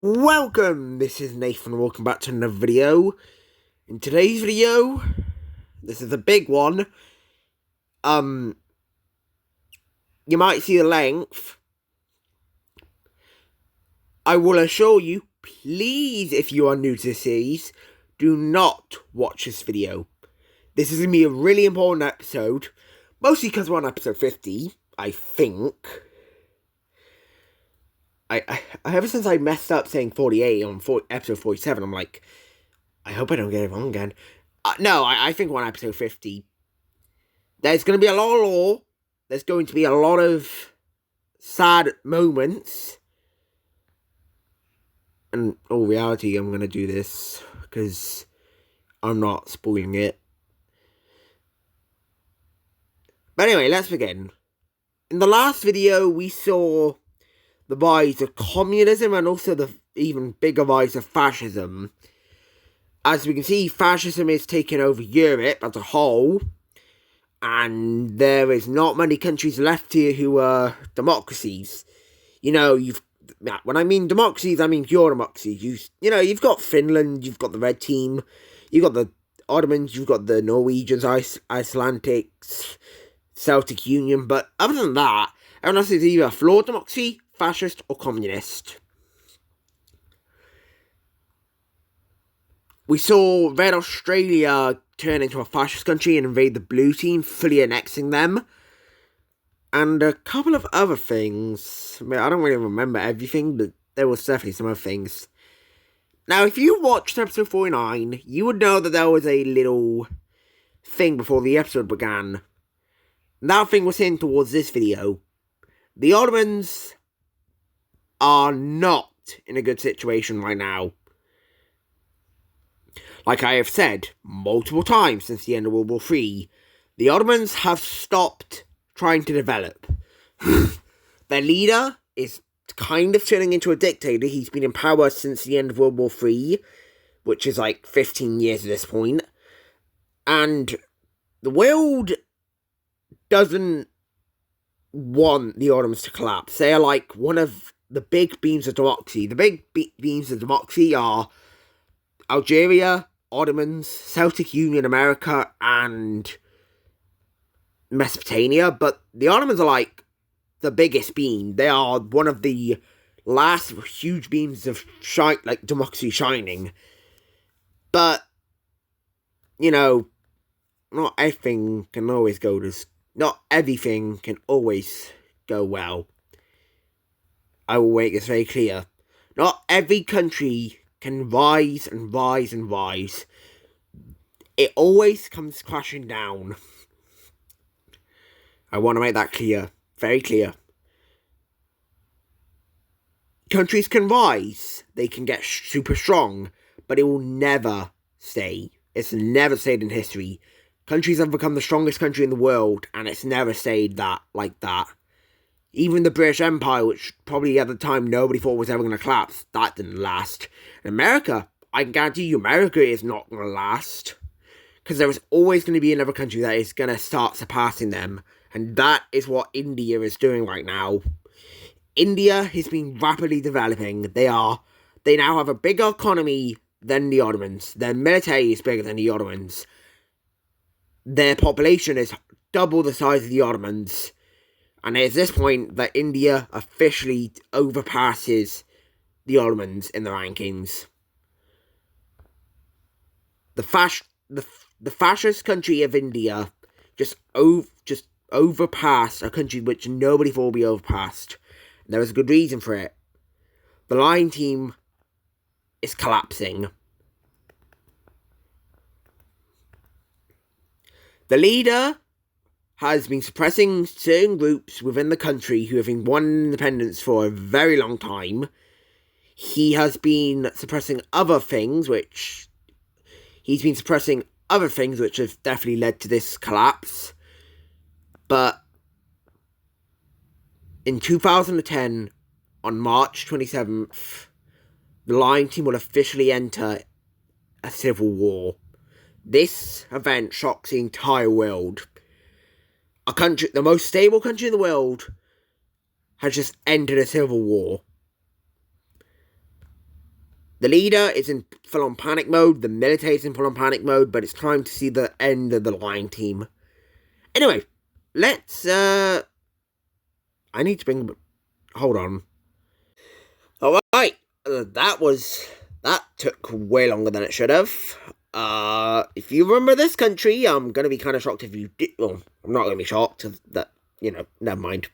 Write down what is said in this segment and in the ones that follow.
Welcome, this is Nathan, welcome back to another video. In today's video, this is a big one. You might see the length. I will assure you, please, if you are new to the series, do not watch this video. This is going to be a really important episode, mostly because we're on episode 50, I think. Ever since I messed up saying 48 on episode 47, I'm like, I hope I don't get it wrong again. No, I think we're on episode 50. There's going to be a lot of lore. There's going to be a lot of sad moments. And, reality, I'm going to do this because I'm not spoiling it. But anyway, let's begin. In the last video, we saw the rise of communism and also the even bigger rise of fascism. As we can see, fascism is taking over Europe as a whole, and there is not many countries left here who are democracies. You know, when I mean democracies, I mean pure democracies. You've got Finland, you've got the Red Team, you've got the Ottomans, you've got the Norwegians, Icelandics, Celtic Union, but other than that, everyone else is either flawed democracy, fascist, or communist. We saw Red Australia turn into a fascist country and invade the Blue Team, fully annexing them. And a couple of other things. I don't really remember everything, but there was definitely some other things. Now, if you watched episode 49, you would know that there was a little thing before the episode began. And that thing was hinted towards this video. The Ottomans are not in a good situation right now. Like I have said multiple times since the end of World War III, the Ottomans have stopped trying to develop. Their leader is kind of turning into a dictator. He's been in power since the end of World War III, which is like 15 years at this point. And the world doesn't want the Ottomans to collapse. They are like one of the big beams of democracy. The big beams of democracy are Algeria, Ottomans, Celtic Union, America, and Mesopotamia. But the Ottomans are like the biggest beam. They are one of the last huge beams of democracy shining. But, not everything can always go not everything can always go well. I will make this very clear. Not every country can rise and rise and rise. It always comes crashing down. I want to make that clear. Very clear. Countries can rise. They can get super strong. But it will never stay. It's never stayed in history. Countries have become the strongest country in the world, and it's never stayed like that. Even the British Empire, which probably at the time nobody thought was ever going to collapse, that didn't last. In America, I can guarantee you America is not going to last. Because there is always going to be another country that is going to start surpassing them. And that is what India is doing right now. India has been rapidly developing. They now have a bigger economy than the Ottomans. Their military is bigger than the Ottomans. Their population is double the size of the Ottomans. And it's this point that India officially overpasses the Ottomans in the rankings. The fascist country of India just overpassed a country which nobody thought would be overpassed. And there was a good reason for it. The Lion Team is collapsing. The leader has been suppressing certain groups within the country who have been wanting independence for a very long time. He has been suppressing other things, which have definitely led to this collapse. But in 2010, on March 27th, the Lion Team will officially enter a civil war. This event shocks the entire world. The most stable country in the world, has just entered a civil war. The leader is in full-on panic mode, the military is in full-on panic mode, but it's time to see the end of the Lion Team. Anyway, let's, I need to bring, hold on. Alright, that took way longer than it should have. If you remember this country, I'm gonna be kind of shocked if you did, well, I'm not gonna be shocked, that, never mind.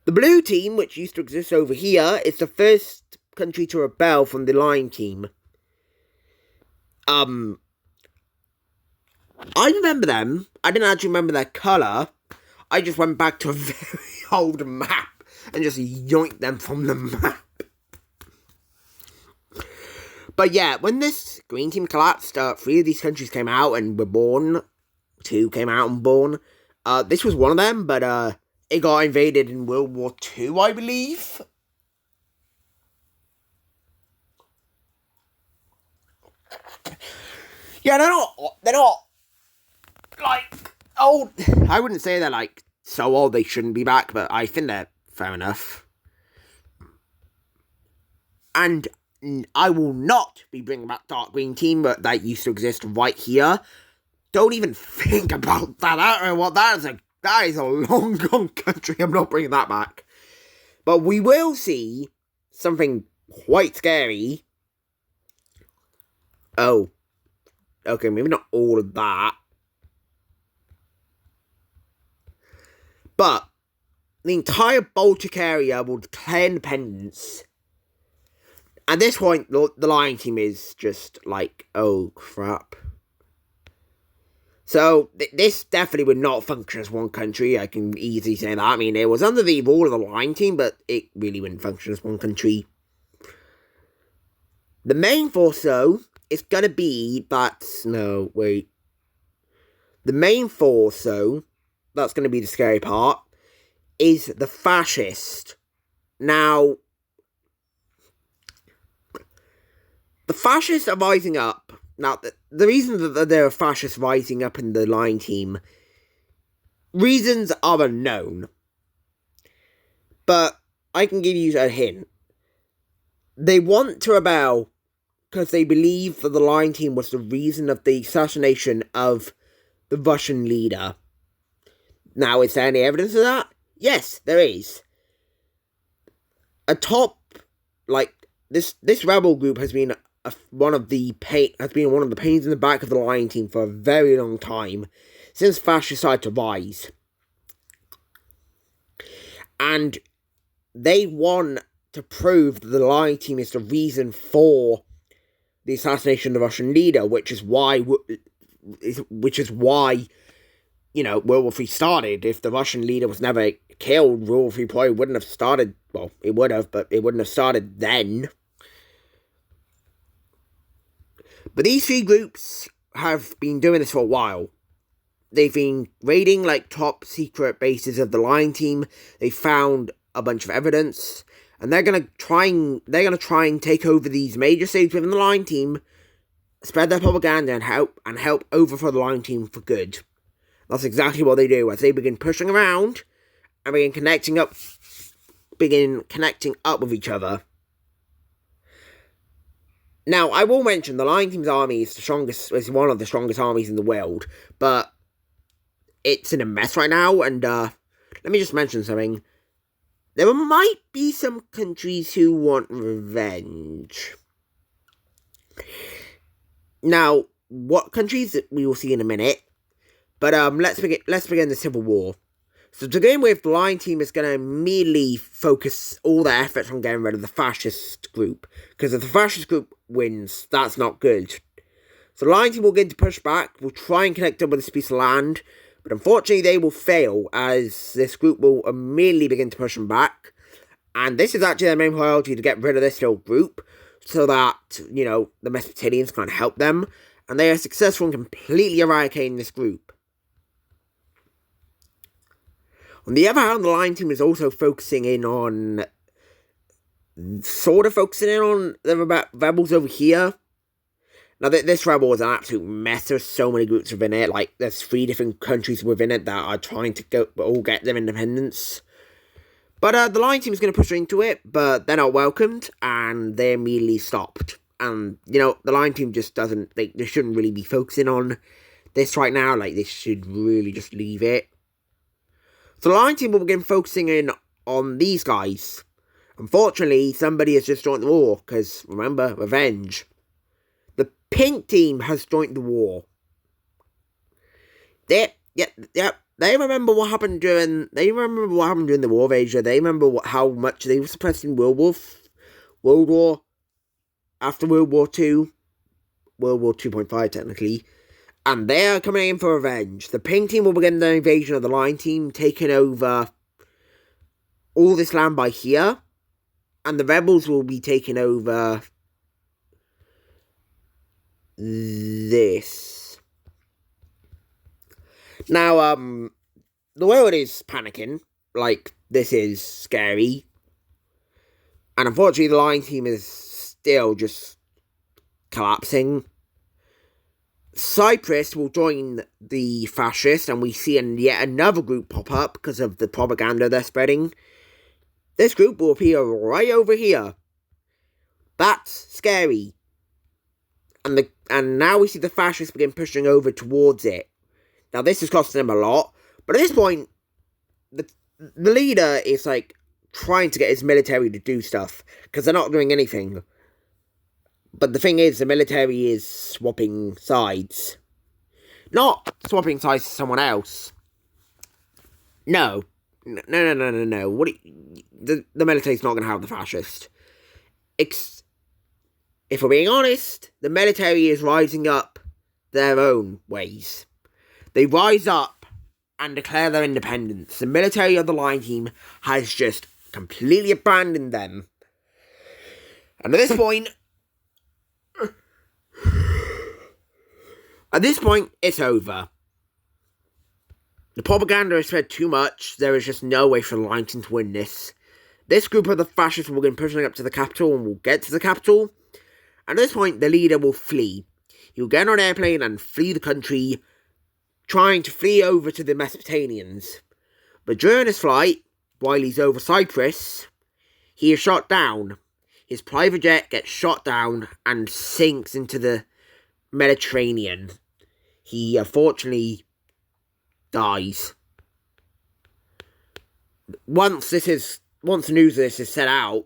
The blue team, which used to exist over here, is the first country to rebel from the Lion Team. I remember them. I didn't actually remember their colour. I just went back to a very old map and just yoinked them from the map. But yeah, when this green team collapsed, 3 of these countries came out and were born. 2 came out and born. This was one of them, but it got invaded in World War II, I believe. Yeah, they're not, like, old. I wouldn't say they're, like, so old they shouldn't be back, but I think they're fair enough. And I will not be bringing back Dark Green Team, but that used to exist right here. Don't even think about that. I don't know what that is. That is a long gone country. I'm not bringing that back. But we will see something quite scary. Oh. Okay, maybe not all of that. But the entire Baltic area will declare independence. At this point, the Lion Team is just like, oh crap. So, this definitely would not function as one country, I can easily say that. I mean, it was under the rule of the Lion Team, but it really wouldn't function as one country. The main force, though, is gonna be the main force, though, that's gonna be the scary part, is the fascist. Now, the fascists are rising up. Now, the reason that there are fascists rising up in the Lion Team, reasons are unknown. But I can give you a hint. They want to rebel because they believe that the Lion Team was the reason of the assassination of the Russian leader. Now, is there any evidence of that? Yes, there is. This rebel group has been one of the pains in the back of the Lion Team for a very long time, since fascists started to rise. And they want to prove that the Lion Team is the reason for the assassination of the Russian leader, which is why, World War III started. If the Russian leader was never killed, World War III probably wouldn't have started. Well, it would have, but it wouldn't have started then. But these 3 groups have been doing this for a while. They've been raiding, top secret bases of the Lion Team. They found a bunch of evidence, and they're gonna try and take over these major cities within the Lion Team, spread their propaganda, and help overthrow the Lion Team for good. That's exactly what they do as they begin pushing around and begin connecting up with each other. Now, I will mention the Lion Team's army is one of the strongest armies in the world, but it's in a mess right now, and let me just mention something. There might be some countries who want revenge. Now, what countries we will see in a minute, but let's begin the Civil War. So to begin with, the Lion Team is going to immediately focus all their efforts on getting rid of the fascist group, because if the fascist group wins, that's not good. So the Lion Team will begin to push back, will try and connect up with this piece of land, but unfortunately they will fail, as this group will immediately begin to push them back, and this is actually their main priority, to get rid of this little group, so that, the Mesopotamians can't help them, and they are successful in completely eradicating this group. On the other hand, the Lion Team is also focusing in on the rebels over here. Now, this rebel is an absolute mess. There's so many groups within it. There's 3 different countries within it that are trying to all get their independence. But the Lion Team is going to push into it, but they're not welcomed, and they're immediately stopped. And, the Lion Team just doesn't, they shouldn't really be focusing on this right now. Like, they should really just leave it. So the Lion Team will begin focusing in on these guys. Unfortunately, somebody has just joined the war, because, remember, revenge. The Pink Team has joined the war. They remember what happened during the War of Asia. They remember how much they were suppressed in World War, after World War II, World War 2.5 technically, and they are coming in for revenge. The Pink Team will begin the invasion of the Lion Team, taking over all this land by here, and the Rebels will be taking over this. Now, the world is panicking, like, this is scary, and unfortunately the Lion Team is still just collapsing. Cyprus will join the fascists, and we see yet another group pop up because of the propaganda they're spreading. This group will appear right over here. That's scary. And now we see the fascists begin pushing over towards it. Now this is costing them a lot, but at this point, the leader is like trying to get his military to do stuff, because they're not doing anything. But the thing is, the military is swapping sides. Not swapping sides to someone else. No. The military's not going to have the fascist. If we're being honest, the military is rising up their own ways. They rise up and declare their independence. The military of the Lion Team has just completely abandoned them. And at this point, it's over. The propaganda has spread too much. There is just no way for the Lion Team to win this. This group of the fascists will begin pushing up to the capital and will get to the capital. And at this point, the leader will flee. He will get on an airplane and flee the country, trying to flee over to the Mesopotamians. But during his flight, while he's over Cyprus, he is shot down. His private jet gets shot down and sinks into the Mediterranean. He unfortunately dies. Once the news of this is set out,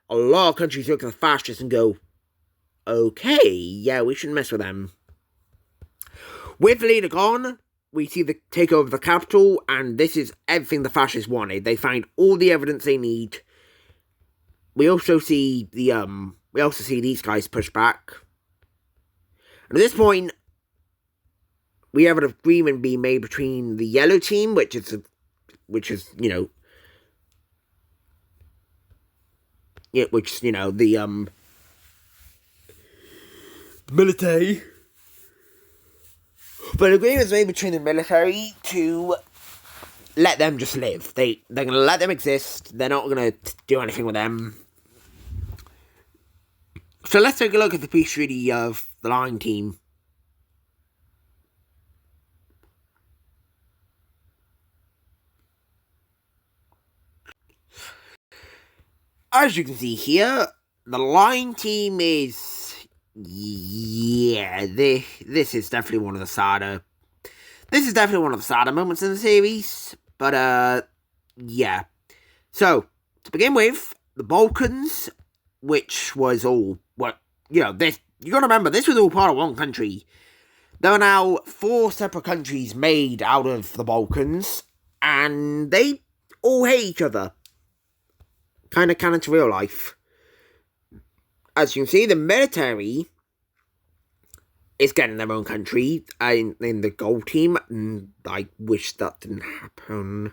a lot of countries look at the fascists and go, okay, yeah, we shouldn't mess with them. With the leader gone, we see the takeover of the capital, and this is everything the fascists wanted. They find all the evidence they need. We also see these guys push back. And at this point, we have an agreement being made between the Yellow Team, which is the military. But an agreement is made between the military to let them just live. They're going to let them exist. They're not going to do anything with them. So let's take a look at the peace treaty of the Lion Team. As you can see here, the Lion Team is... yeah, this is definitely one of the sadder... This is definitely one of the sadder moments in the series. But, yeah. So, to begin with, the Balkans, which was all... this... You gotta remember, this was all part of one country. There are now 4 separate countries made out of the Balkans, and they all hate each other. Kind of canon to real life. As you can see, the military is getting their own country in the Gold Team, and I wish that didn't happen.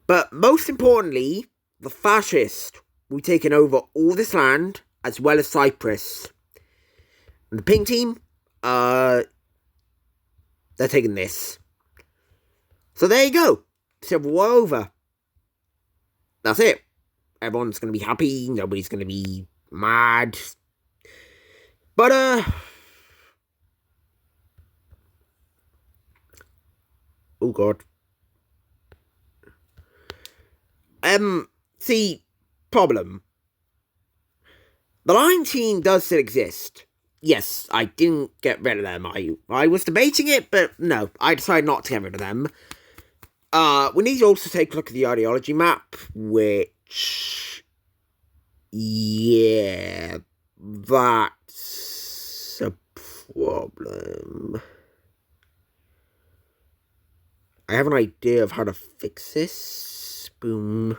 But most importantly, the fascists will be taking over all this land, as well as Cyprus. And the Pink Team, they're taking this. So there you go. Civil War over. That's it. Everyone's going to be happy. Nobody's going to be mad. But, oh, God. See, problem. The Lion team does still exist. Yes, I didn't get rid of them. I was debating it, but no, I decided not to get rid of them. We need to also take a look at the ideology map, which... yeah, that's a problem. I have an idea of how to fix this. Boom.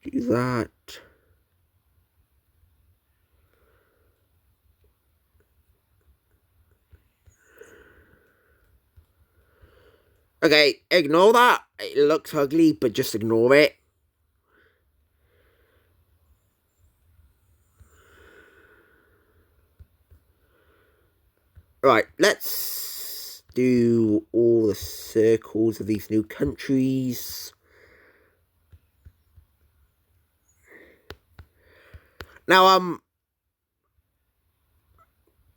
Do that. Okay, ignore that. It looks ugly, but just ignore it. Right, let's do all the circles of these new countries. Now,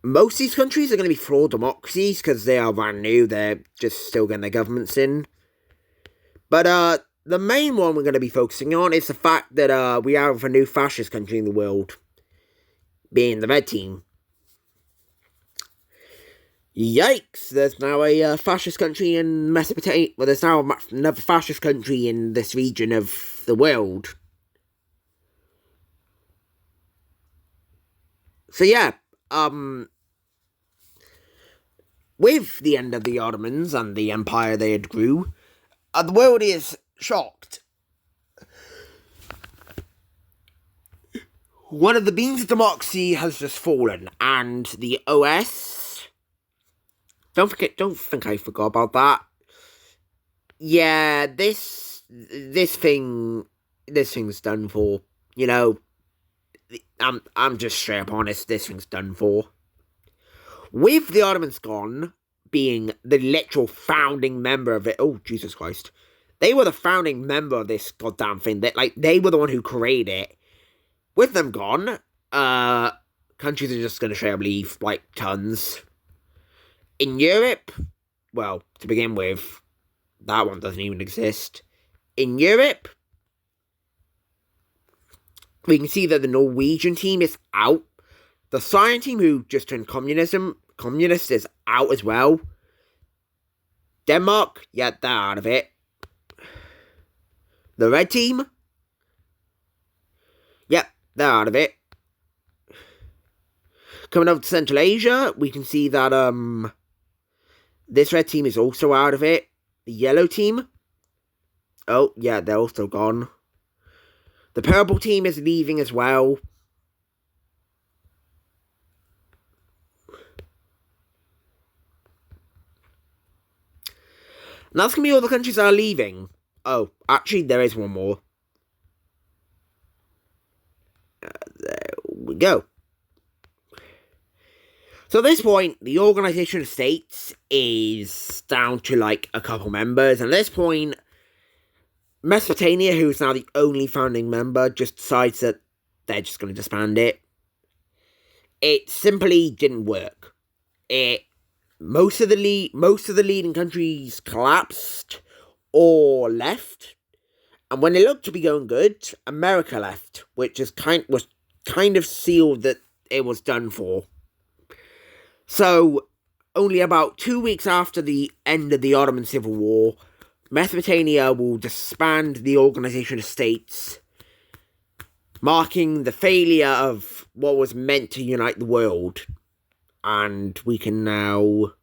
most of these countries are going to be flawed democracies because they are brand new. They're just still getting their governments in. But, the main one we're going to be focusing on is the fact that, we have a new fascist country in the world, being the Red Team. Yikes, there's now a fascist country in Mesopotamia. Well, there's now another fascist country in this region of the world. So yeah, with the end of the Ottomans and the empire they had grew, the world is shocked. One of the beams of democracy has just fallen, and the OS... Don't think I forgot about that. Yeah, this thing's done for. You know, I'm just straight up honest. This thing's done for. With the Ottomans gone, being the literal founding member of it. Oh, Jesus Christ! They were the founding member of this goddamn thing. They were the one who created it. With them gone, countries are just gonna straight up leave like tons. In Europe, well, to begin with, that one doesn't even exist. In Europe, we can see that the Norwegian team is out. The Syrian team, who just turned communist, is out as well. Denmark, yeah, they're out of it. The Red team, yep, they're out of it. Coming over to Central Asia, we can see that, this Red team is also out of it. The Yellow team, oh, yeah, they're also gone. The Purple team is leaving as well. And that's going to be all the countries that are leaving. Oh, actually, there is one more. There we go. So at this point, the Organisation of States is down to, like, a couple members. And at this point, Mesopotamia, who is now the only founding member, just decides that they're just going to disband it. It simply didn't work. Most of the leading countries collapsed or left. And when it looked to be going good, America left, which was kind of sealed that it was done for. So, only about 2 weeks after the end of the Ottoman Civil War, Mesopotamia will disband the Organisation of States, marking the failure of what was meant to unite the world. And we can now...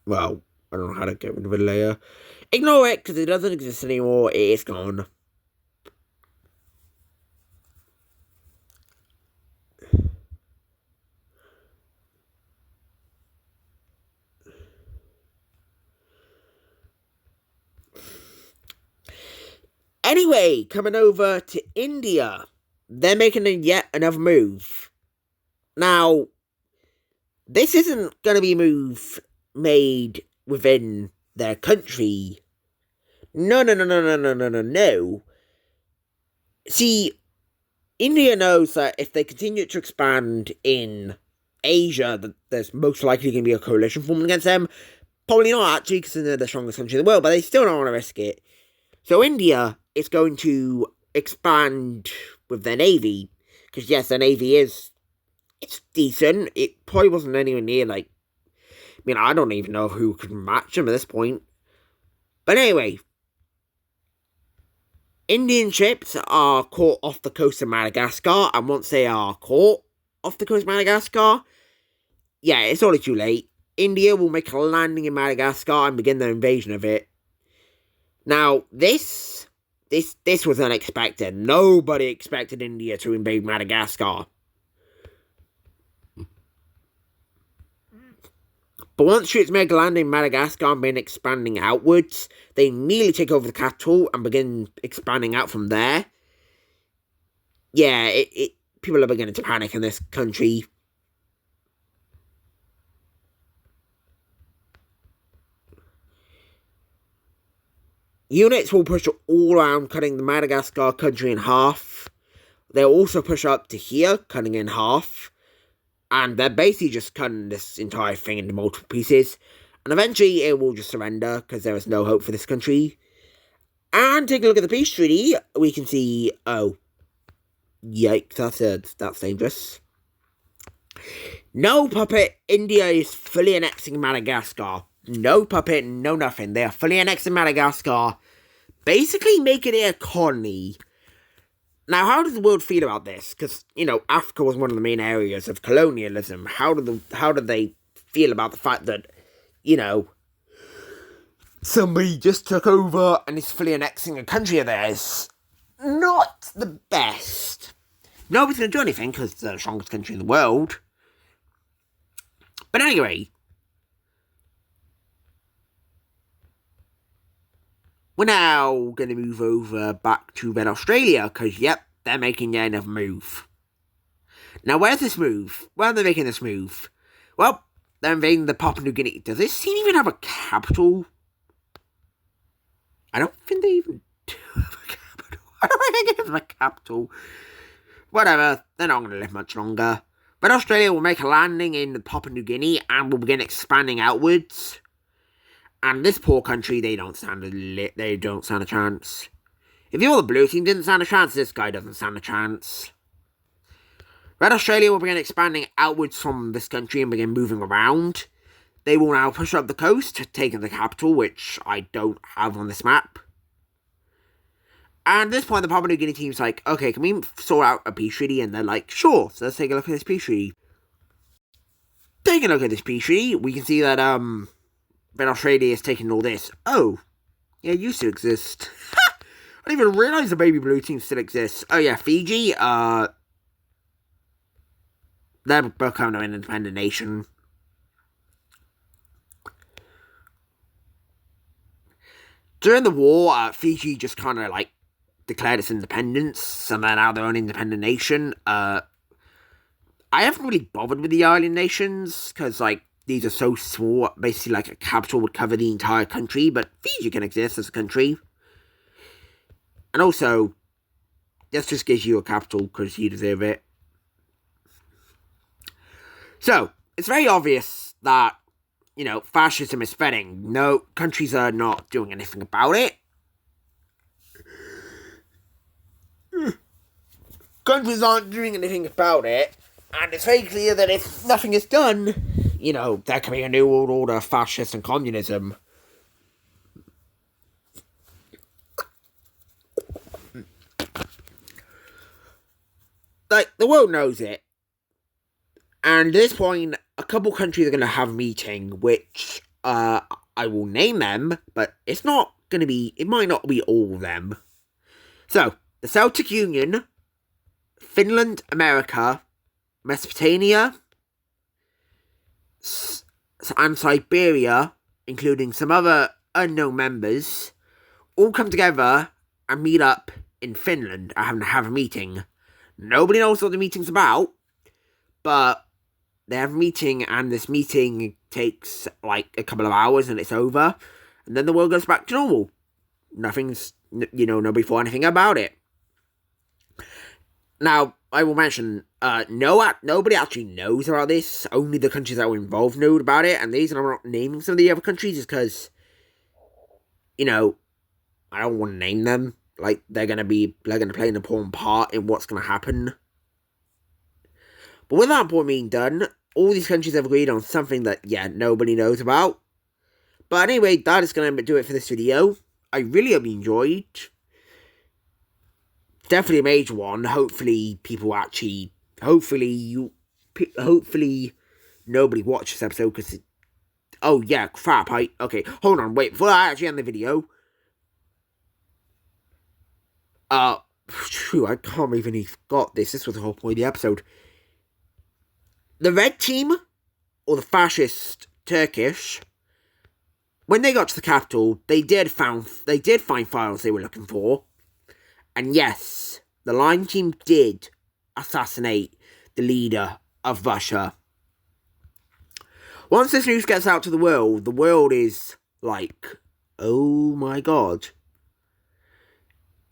well, I don't know how to get rid of a layer. Ignore it, because it doesn't exist anymore. It is gone. Anyway, coming over to India, they're making yet another move. Now, this isn't going to be a move made within their country. No. See, India knows that if they continue to expand in Asia, there's most likely going to be a coalition formed against them. Probably not, actually, because they're the strongest country in the world, but they still don't want to risk it. So India is going to expand with their navy, because yes, their navy it's decent. It probably wasn't anywhere near, like, I mean, I don't even know who could match them at this point. But anyway, Indian ships are caught off the coast of Madagascar, and once they are caught off the coast of Madagascar, yeah, it's already too late. India will make a landing in Madagascar and begin their invasion of it. Now, this was unexpected. Nobody expected India to invade Madagascar. But once ships make a landing in Madagascar and begin expanding outwards, they immediately take over the capital and begin expanding out from there. Yeah, people are beginning to panic in this country. Units will push all around, cutting the Madagascar country in half. They'll also push up to here, cutting it in half. And they're basically just cutting this entire thing into multiple pieces. And eventually it will just surrender, because there is no hope for this country. And take a look at the peace treaty. We can see, oh, yikes, that's dangerous. No puppet, India is fully annexing Madagascar. No puppet, no nothing. They are fully annexing Madagascar, basically making it a colony. Now, how does the world feel about this? Because, Africa was one of the main areas of colonialism. How did they feel about the fact that, somebody just took over and is fully annexing a country of theirs? Not the best. Nobody's going to do anything because it's the strongest country in the world. But anyway, we're now going to move over back to Red Australia, because, yep, they're making yet another move. Now, where's this move? Where are they making this move? Well, they're invading the Papua New Guinea. Does this team even have a capital? I don't think they even do have a capital. I don't think they have a capital. Whatever, they're not going to live much longer. Red Australia will make a landing in Papua New Guinea and will begin expanding outwards. And this poor country, they don't stand a chance. If you're the blue team didn't stand a chance, this guy doesn't stand a chance. Red Australia will begin expanding outwards from this country and begin moving around. They will now push up the coast, taking the capital, which I don't have on this map. And at this point, the Papua New Guinea team's like, okay, can we sort out a peace treaty? And they're like, sure, so let's take a look at this peace treaty. Taking a look at this peace treaty, we can see that, Red Australia is taking all this. Oh, yeah, it used to exist. I didn't even realise the baby blue team still exists. Oh yeah, Fiji, they're becoming an independent nation. During the war, Fiji just kind of, declared its independence, and they're now their own independent nation. I haven't really bothered with the island nations, because, these are so small, basically a capital would cover the entire country, but Fiji can exist as a country. And also, this just gives you a capital because you deserve it. So, it's very obvious that, fascism is spreading. No, countries are not doing anything about it. Countries aren't doing anything about it, and it's very clear that if nothing is done, there can be a new world order, fascist and communism. The world knows it. And at this point, a couple countries are going to have a meeting, which, I will name them, but it might not be all of them. So, the Celtic Union, Finland, America, Mesopotamia, and Siberia, including some other unknown members, all come together and meet up in Finland and have a meeting. Nobody knows what the meeting's about, but they have a meeting, and this meeting takes a couple of hours and it's over, and then the world goes back to normal. Nobody thought anything about it. Now, I will mention, nobody actually knows about this. Only the countries that were involved know about it. And the reason I'm not naming some of the other countries is because, I don't want to name them. Like, they're going to play an important part in what's going to happen. But with that point being done, all these countries have agreed on something that, nobody knows about. But anyway, that is going to do it for this video. I really hope you enjoyed. Definitely a major one. Hopefully nobody watched this episode because oh yeah, crap. Okay, hold on, wait, before I actually end the video. I can't believe I forgot this. This was the whole point of the episode. The red team, or the fascist Turkish, when they got to the capital, they did find files they were looking for. And yes, the Lion Team did assassinate the leader of Russia. Once this news gets out to the world is like, oh my god.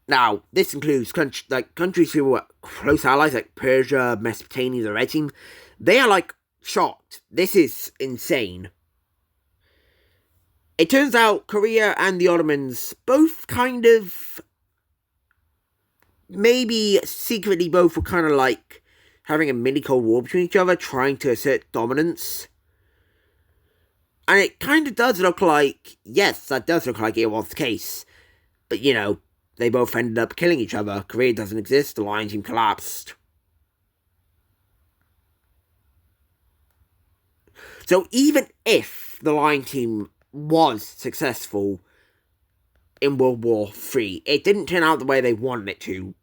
Now, this includes countries who were close allies like Persia, Mesopotamia, the Red Team. They are like shocked. This is insane. It turns out Korea and the Ottomans both kind of, maybe secretly both were kind of like having a mini Cold War between each other, trying to assert dominance. And it kind of does look like, yes, that does look like it was the case. But, they both ended up killing each other. Korea doesn't exist, the Lion Team collapsed. So even if the Lion Team was successful in World War III, it didn't turn out the way they wanted it to.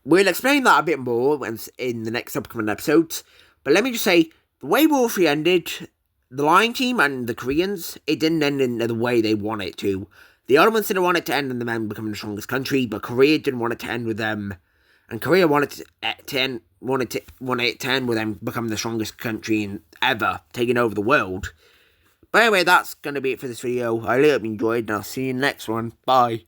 We'll explain that a bit more in the next upcoming episodes. But let me just say, the way World War III ended, the Lion Team and the Koreans, it didn't end in the way they wanted it to. The Ottomans didn't want it to end in them becoming the strongest country, but Korea didn't want it to end with them. And Korea wanted it to end with them becoming the strongest country ever, taking over the world. But anyway, that's going to be it for this video. I really hope you enjoyed, and I'll see you in the next one. Bye.